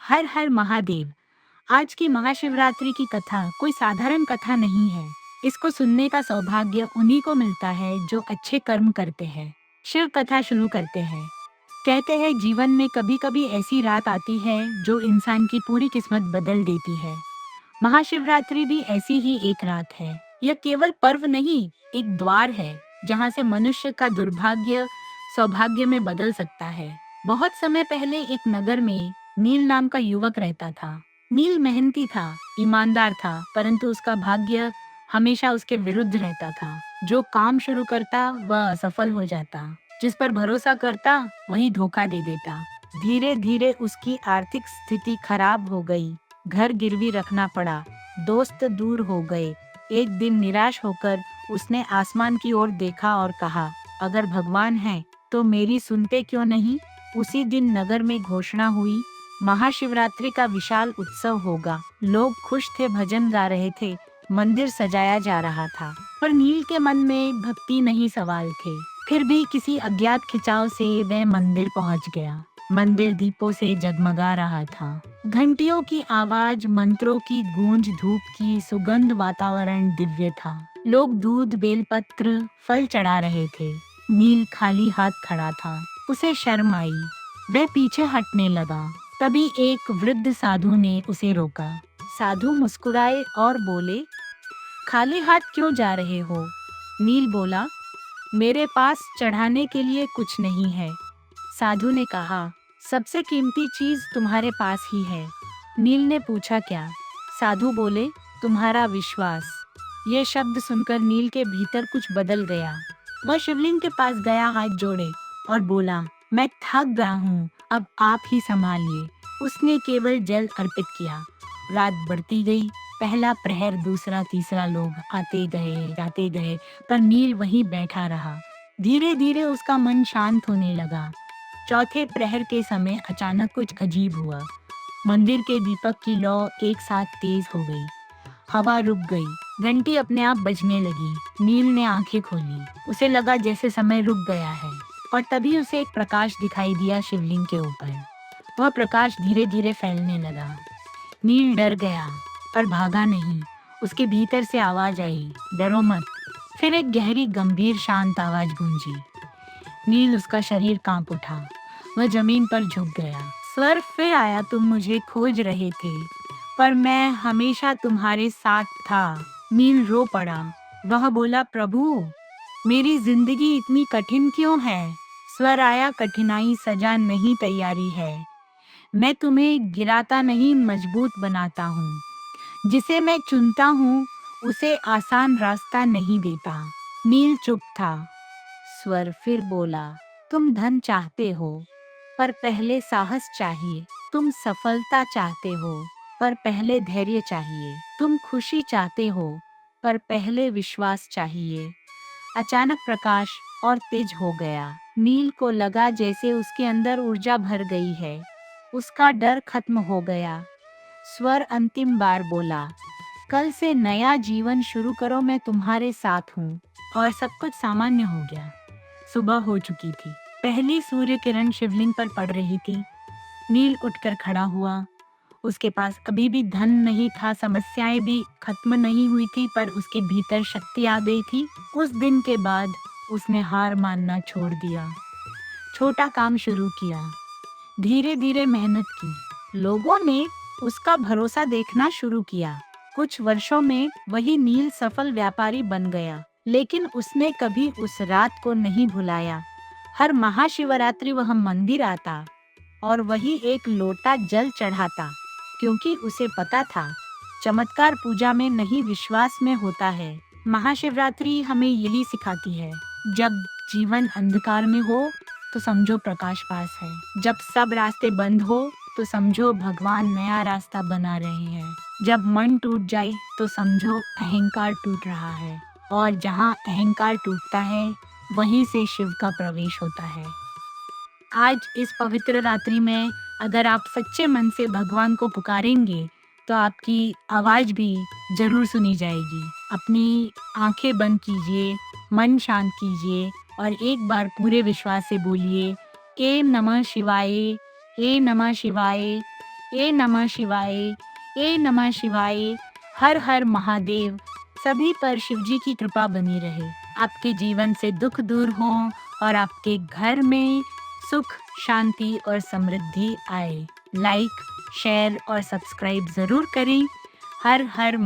हर हर महादेव। आज की महाशिवरात्रि की कथा कोई साधारण कथा नहीं है। इसको सुनने का सौभाग्य उन्हीं को मिलता है जो अच्छे कर्म करते हैं। शिव कथा शुरू करते हैं। कहते हैं जीवन में कभी कभी ऐसी रात आती है जो इंसान की पूरी किस्मत बदल देती है। महाशिवरात्रि भी ऐसी ही एक रात है। यह केवल पर्व नहीं, एक द्वार है जहाँ से मनुष्य का दुर्भाग्य सौभाग्य में बदल सकता है। बहुत समय पहले एक नगर में नील नाम का युवक रहता था। नील मेहनती था, ईमानदार था, परंतु उसका भाग्य हमेशा उसके विरुद्ध रहता था। जो काम शुरू करता वह असफल हो जाता, जिस पर भरोसा करता वही धोखा दे देता। धीरे धीरे उसकी आर्थिक स्थिति खराब हो गई। घर गिरवी रखना पड़ा, दोस्त दूर हो गए। एक दिन निराश होकर उसने आसमान की ओर देखा और कहा, अगर भगवान है तो मेरी सुनते क्यों नहीं। उसी दिन नगर में घोषणा हुई, महाशिवरात्रि का विशाल उत्सव होगा। लोग खुश थे, भजन गा रहे थे, मंदिर सजाया जा रहा था। पर नील के मन में भक्ति नहीं सवाल थे। फिर भी किसी अज्ञात खिंचाव से वह मंदिर पहुंच गया। मंदिर दीपों से जगमगा रहा था। घंटियों की आवाज, मंत्रों की गूंज, धूप की सुगंध, वातावरण दिव्य था। लोग दूध, बेलपत्र, फल चढ़ा रहे थे। नील खाली हाथ खड़ा था। उसे शर्म आई। वह पीछे हटने लगा। तभी एक वृद्ध साधु ने उसे रोका। साधु मुस्कुराए और बोले, खाली हाथ क्यों जा रहे हो। नील बोला, मेरे पास चढ़ाने के लिए कुछ नहीं है। साधु ने कहा, सबसे कीमती चीज तुम्हारे पास ही है। नील ने पूछा, क्या। साधु बोले, तुम्हारा विश्वास। ये शब्द सुनकर नील के भीतर कुछ बदल गया। वह शिवलिंग के पास गया, हाथ जोड़े और बोला, मैं थक गया हूँ, अब आप ही संभालिए। उसने केवल जल अर्पित किया। रात बढ़ती गई। पहला प्रहर, दूसरा, तीसरा, लोग आते गए जाते गए, पर नील वहीं बैठा रहा। धीरे धीरे उसका मन शांत होने लगा। चौथे प्रहर के समय अचानक कुछ अजीब हुआ। मंदिर के दीपक की लौ एक साथ तेज हो गई। हवा रुक गई। घंटी अपने आप बजने लगी। नील ने आंखें खोली। उसे लगा जैसे समय रुक गया है। और तभी उसे एक प्रकाश दिखाई दिया शिवलिंग के ऊपर। वह प्रकाश धीरे धीरे फैलने लगा। नील डर गया, पर भागा नहीं। उसके भीतर से आवाज आई, डरो मत। फिर एक गहरी, गंभीर, शांत आवाज गूंजी। नील, उसका शरीर कांप उठा। वह जमीन पर झुक गया। स्वर फिर आया, तुम मुझे खोज रहे थे, पर मैं हमेशा तुम्हारे साथ था। नील रो पड़ा। वह बोला, प्रभु, मेरी जिंदगी इतनी कठिन क्यों है। स्वर आया, कठिनाई सजा नहीं, तैयारी है। मैं तुम्हें गिराता नहीं, मजबूत बनाता हूँ। जिसे मैं चुनता हूँ उसे आसान रास्ता नहीं देता। नील चुप था। स्वर फिर बोला, तुम धन चाहते हो, पर पहले साहस चाहिए। तुम सफलता चाहते हो, पर पहले धैर्य चाहिए। तुम खुशी चाहते हो, पर पहले विश्वास चाहिए। अचानक प्रकाश और तेज हो गया। नील को लगा जैसे उसके अंदर ऊर्जा भर गई है। उसका डर खत्म हो गया। स्वर अंतिम बार बोला, कल से नया जीवन शुरू करो, मैं तुम्हारे साथ हूँ। और सब कुछ सामान्य हो गया। सुबह हो चुकी थी। पहली सूर्य किरण शिवलिंग पर पड़ रही थी। नील उठकर खड़ा हुआ। उसके पास अभी भी धन नहीं था, समस्याएं भी खत्म नहीं हुई थी, पर उसके भीतर शक्ति आ गई थी। उस दिन के बाद उसने हार मानना छोड़ दिया। छोटा काम शुरू किया। धीरे धीरे मेहनत की। लोगों ने उसका भरोसा देखना शुरू किया। कुछ वर्षों में वही नील सफल व्यापारी बन गया। लेकिन उसने कभी उस रात को नहीं भुलाया। हर महाशिवरात्रि वह मंदिर आता और वही एक लोटा जल चढ़ाता, क्योंकि उसे पता था, चमत्कार पूजा में नहीं, विश्वास में होता है। महाशिवरात्रि हमें यही सिखाती है, जब जीवन अंधकार में हो तो समझो प्रकाश पास है। जब सब रास्ते बंद हो तो समझो भगवान नया रास्ता बना रहे हैं। जब मन टूट जाए तो समझो अहंकार टूट रहा है। और जहाँ अहंकार टूटता है वहीं से शिव का प्रवेश होता है। आज इस पवित्र रात्रि में अगर आप सच्चे मन से भगवान को पुकारेंगे तो आपकी आवाज भी जरूर सुनी जाएगी। अपनी आंखें बंद कीजिए, मन शांत कीजिए और एक बार पूरे विश्वास से बोलिए, एम नमः शिवाय, एम नमः शिवाय, ए नमः शिवाय, ए नमः शिवाय, हर हर महादेव। सभी पर शिव जी की कृपा बनी रहे, आपके जीवन से दुख दूर हो और आपके घर में सुख, शांति और समृद्धि आए। लाइक, शेयर और सब्सक्राइब जरूर करें। हर हर